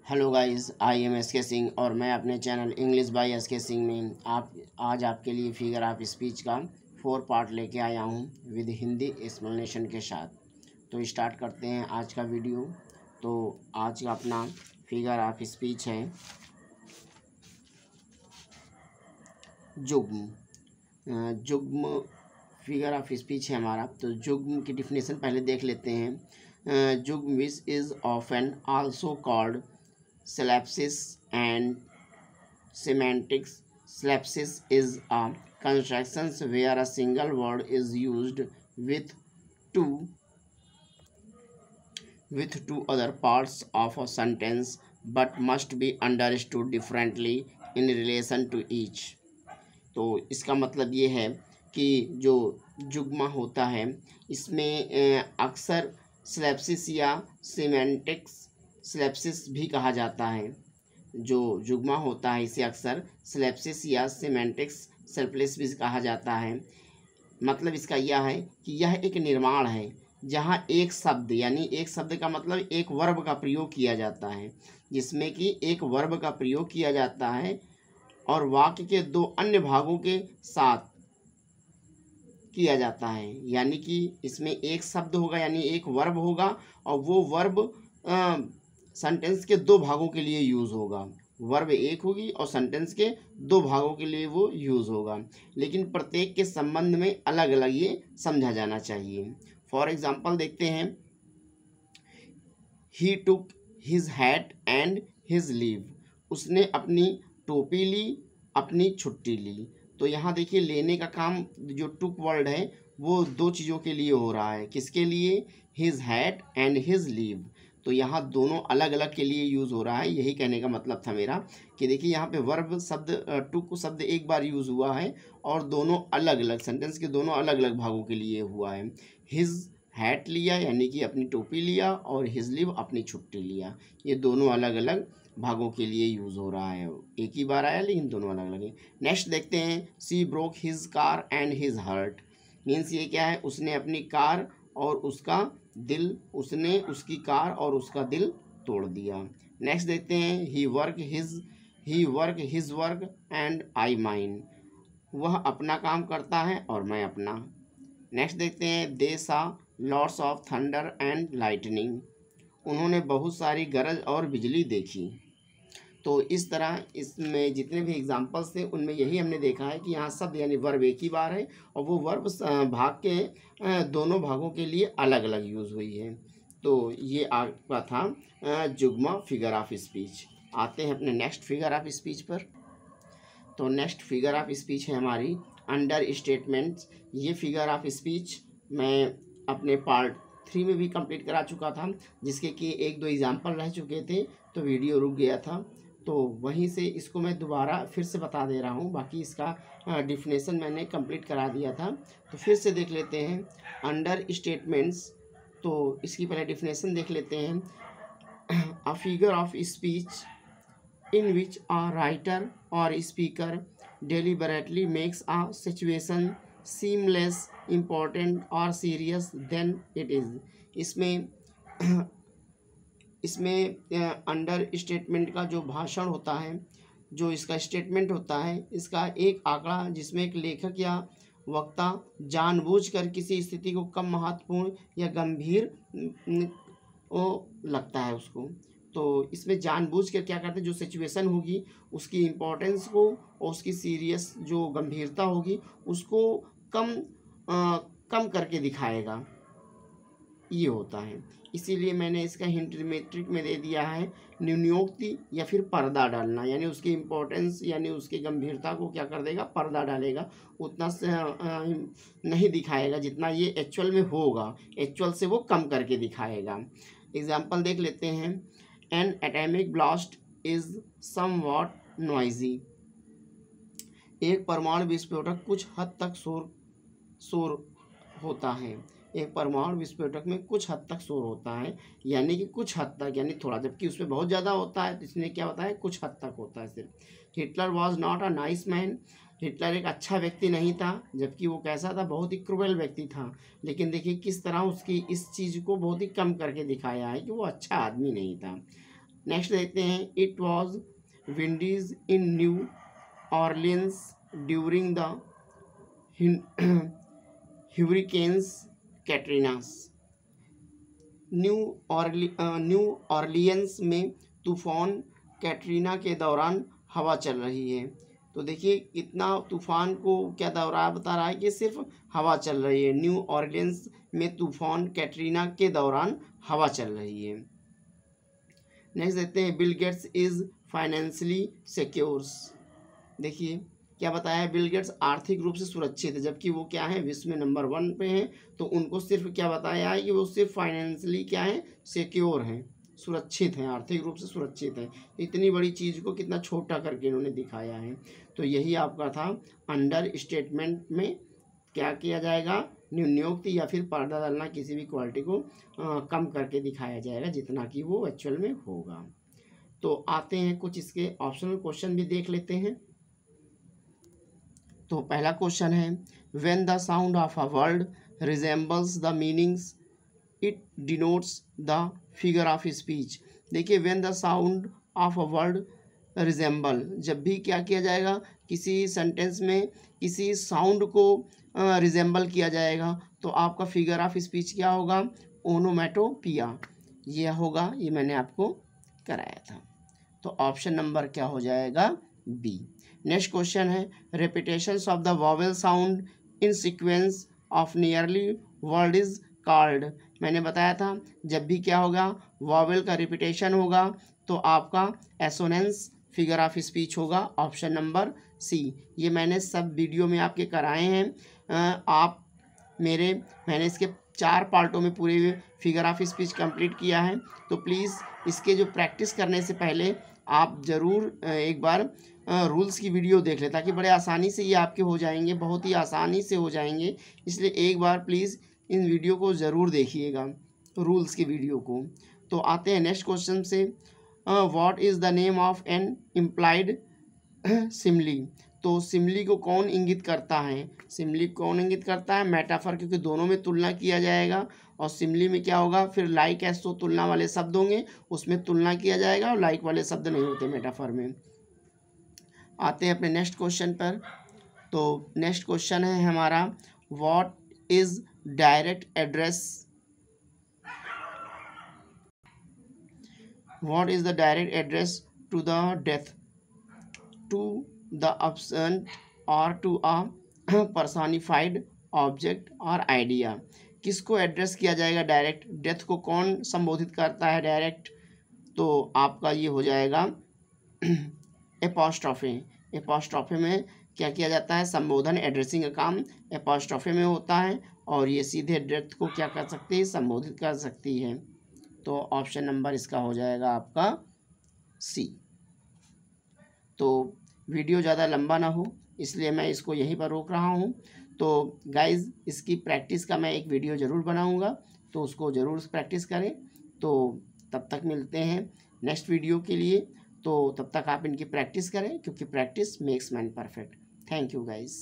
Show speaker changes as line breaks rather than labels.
Hello guys, I am S के सिंह और मैं अपने चैनल इंग्लिश बाय एस के सिंह में आज आपके लिए फिगर ऑफ स्पीच का 4 पार्ट लेके आया हूँ विद हिंदी एक्सप्लेनेशन के साथ। तो स्टार्ट करते हैं आज का वीडियो। तो आज का अपना फिगर ऑफ स्पीच है जुग्म। जुग्म फिगर ऑफ स्पीच है हमारा। तो जुग्म की डिफिनेशन पहले देख लेते हैं। जुग्म which is often also called Synapsis and semantics. Synapsis is a construction where a single word is used with two other parts of a sentence but must be understood differently in relation to each. तो इसका मतलब ये है कि जो जुग्मा होता है इसमें अक्सर सिलैप्सिस या सिमेंटिक्स सिलैप्सिस भी कहा जाता है। जो जुग्मा होता है इसे अक्सर सिलैप्सिस या सिमेंटिक्स सिलैप्सिस भी कहा जाता है। मतलब इसका यह है कि यह एक निर्माण है जहाँ एक शब्द यानी एक शब्द का मतलब एक वर्ब का प्रयोग किया जाता है, जिसमें कि एक वर्ब का प्रयोग किया जाता है और वाक्य के दो अन्य भागों के साथ किया जाता है। यानी कि इसमें एक शब्द होगा यानी एक वर्ब होगा और वो वर्ब सेंटेंस के दो भागों के लिए यूज़ होगा। वर्ब एक होगी और सेंटेंस के दो भागों के लिए वो यूज़ होगा, लेकिन प्रत्येक के संबंध में अलग अलग ये समझा जाना चाहिए। फॉर एग्जांपल देखते हैं, he took his hat and his leave. उसने अपनी टोपी ली, अपनी छुट्टी ली। तो यहाँ देखिए लेने का काम जो टुक वर्ड है वो दो चीज़ों के लिए हो रहा है। किसके लिए? His hat and his leave. तो यहाँ दोनों अलग अलग के लिए यूज़ हो रहा है। यही कहने का मतलब था मेरा कि देखिए यहाँ पे वर्ब शब्द टुक शब्द एक बार यूज़ हुआ है और दोनों अलग अलग सेंटेंस के दोनों अलग अलग भागों के लिए हुआ है। हिज हैट लिया यानी कि अपनी टोपी लिया और हिज लीव अपनी छुट्टी लिया। ये दोनों अलग अलग भागों के लिए यूज़ हो रहा है। एक ही बार आया लेकिन दोनों अलग अलग है। नेक्स्ट देखते हैं, she broke his car and his heart. Means ये क्या है? उसने अपनी कार और उसका दिल, उसने उसकी कार और उसका दिल तोड़ दिया। नेक्स्ट देखते हैं, he work his work and I mine. वह अपना काम करता है और मैं अपना। नेक्स्ट देखते हैं, दे सा lots of thunder and lightning. उन्होंने बहुत सारी गरज और बिजली देखी। तो इस तरह इसमें जितने भी एग्जांपल्स थे उनमें यही हमने देखा है कि यहाँ शब्द यानी वर्ब एक ही बार है और वो वर्ब भाग के दोनों भागों के लिए अलग अलग यूज़ हुई है। तो ये आपका था जुग्मा फिगर ऑफ स्पीच। आते हैं अपने नेक्स्ट फिगर ऑफ स्पीच पर। तो नेक्स्ट फिगर ऑफ स्पीच है हमारी अंडर स्टेटमेंट्स। ये फिगर ऑफ स्पीच मैं अपने पार्ट 3 में भी कंप्लीट करा चुका था, जिसके कि एक दो एग्जाम्पल रह चुके थे तो वीडियो रुक गया था। तो वहीं से इसको मैं दोबारा फिर से बता दे रहा हूँ। बाकी इसका डिफिनेशन मैंने कंप्लीट करा दिया था, तो फिर से देख लेते हैं अंडर स्टेटमेंट्स। तो इसकी पहले डिफिनेशन देख लेते हैं। A figure of speech in which a writer or speaker deliberately makes a situation seem less important or serious than it is। इसमें अंडर स्टेटमेंट का जो भाषण होता है, जो इसका स्टेटमेंट होता है, इसका एक आंकड़ा जिसमें एक लेखक या वक्ता जानबूझकर किसी स्थिति को कम महत्वपूर्ण या गंभीर वो लगता है उसको। तो इसमें जानबूझ कर क्या करते हैं, जो सिचुएशन होगी उसकी इम्पोर्टेंस को और उसकी सीरियस जो गंभीरता होगी उसको कम करके दिखाएगा, ये होता है। इसीलिए मैंने इसका हिंट मेट्रिक में दे दिया है न्यूनोक्ति या फिर पर्दा डालना, यानी उसकी इम्पोर्टेंस यानी उसकी गंभीरता को क्या कर देगा, पर्दा डालेगा। उतना से नहीं दिखाएगा जितना ये एक्चुअल में होगा, एक्चुअल से वो कम करके दिखाएगा। एग्जाम्पल देख लेते हैं, N atomic blast is somewhat noisy. एक परमाणु विस्फोटक कुछ हद तक शोर होता है। एक परमाणु विस्फोटक में कुछ हद तक शोर होता है, यानी कि कुछ हद तक यानी थोड़ा, जबकि उसमें बहुत ज़्यादा होता है। तो इसने क्या बताया, कुछ हद तक होता है सिर्फ। Hitler was not a nice man. Hitler एक अच्छा व्यक्ति नहीं था, जबकि वो कैसा था, बहुत ही क्रूएल व्यक्ति था। लेकिन देखिए किस तरह उसकी इस चीज़ को बहुत ही कम करके दिखाया है कि वो अच्छा आदमी नहीं था। नेक्स्ट देखते हैं, it was windies in New Orleans during the hurricanes Katrinas. New Orleans में तूफान कैटरीना के दौरान हवा चल रही है। तो देखिए इतना तूफान को क्या दौरा बता रहा है कि सिर्फ हवा चल रही है। न्यू ऑर्लियंस में तूफान कैटरीना के दौरान हवा चल रही है। नेक्स्ट देखते हैं, Bill Gates is financially secures. देखिए क्या बताया है, बिल गेट्स आर्थिक रूप से सुरक्षित है, जबकि वो क्या है, विश्व में नंबर 1 पे हैं। तो उनको सिर्फ क्या बताया है कि वो सिर्फ फाइनेंशियली क्या है, सिक्योर हैं, सुरक्षित हैं, आर्थिक रूप से सुरक्षित हैं। इतनी बड़ी चीज़ को कितना छोटा करके इन्होंने दिखाया है। तो यही आपका था, अंडर स्टेटमेंट में क्या किया जाएगा, न्यूनोक्ति या फिर पर्दा डालना, किसी भी क्वालिटी को कम करके दिखाया जाएगा जितना कि वो एक्चुअल में होगा। तो आते हैं कुछ इसके ऑप्शनल क्वेश्चन भी देख लेते हैं। तो पहला क्वेश्चन है, when the sound of a word resembles the meanings it denotes the figure of speech. देखिए when the sound of a word resemble, जब भी क्या किया जाएगा, किसी सेंटेंस में किसी साउंड को रिजेंबल किया जाएगा, तो आपका फिगर ऑफ स्पीच क्या होगा, ओनोमेटोपिया, ये होगा। ये मैंने आपको कराया था। तो ऑप्शन नंबर क्या हो जाएगा, बी। नेक्स्ट क्वेश्चन है, repetitions of the vowel sound in sequence of nearly word is called. मैंने बताया था जब भी क्या होगा, वॉवेल का रिपीटेशन होगा तो आपका एसोनेंस फिगर ऑफ स्पीच होगा। Option number C. ये मैंने सब वीडियो में आपके कराए हैं। मैंने इसके 4 पार्टों में पूरे फिगर ऑफ स्पीच कंप्लीट किया है। तो प्लीज़ इसके जो प्रैक्टिस करने से पहले आप ज़रूर एक बार रूल्स की वीडियो देख लें, ताकि बड़े आसानी से ये आपके हो जाएंगे, बहुत ही आसानी से हो जाएंगे। इसलिए एक बार प्लीज़ इन वीडियो को ज़रूर देखिएगा, रूल्स की वीडियो को। तो आते हैं नेक्स्ट क्वेश्चन से, what is the name of an implied simile. तो सिमली को कौन इंगित करता है, सिमली कौन इंगित करता है, मेटाफर, क्योंकि दोनों में तुलना किया जाएगा। और सिमली में क्या होगा, फिर लाइक एस तो तुलना वाले शब्द होंगे, उसमें तुलना किया जाएगा, और लाइक वाले शब्द नहीं होते मेटाफर में। आते हैं अपने नेक्स्ट क्वेश्चन पर। तो नेक्स्ट क्वेश्चन है हमारा, what is direct address, what is the direct address to the death, to the absent और टू अ पर्सोनिफाइड ऑब्जेक्ट और आइडिया। किसको एड्रेस किया जाएगा डायरेक्ट, डेथ को कौन संबोधित करता है डायरेक्ट, तो आपका ये हो जाएगा एपॉस्ट्रोफे। एपॉस्ट्रोफे में क्या किया जाता है, संबोधन, एड्रेसिंग का काम एपॉस्ट्रोफे में होता है, और ये सीधे डेथ को क्या कर सकती है, संबोधित कर सकती है। तो ऑप्शन नंबर इसका हो जाएगा आपका सी। तो वीडियो ज़्यादा लंबा ना हो इसलिए मैं इसको यहीं पर रोक रहा हूँ। तो गाइज़ इसकी प्रैक्टिस का मैं एक वीडियो ज़रूर बनाऊँगा, तो उसको ज़रूर प्रैक्टिस करें। तो तब तक मिलते हैं नेक्स्ट वीडियो के लिए। तो तब तक आप इनकी प्रैक्टिस करें, क्योंकि practice makes man perfect. Thank you guys.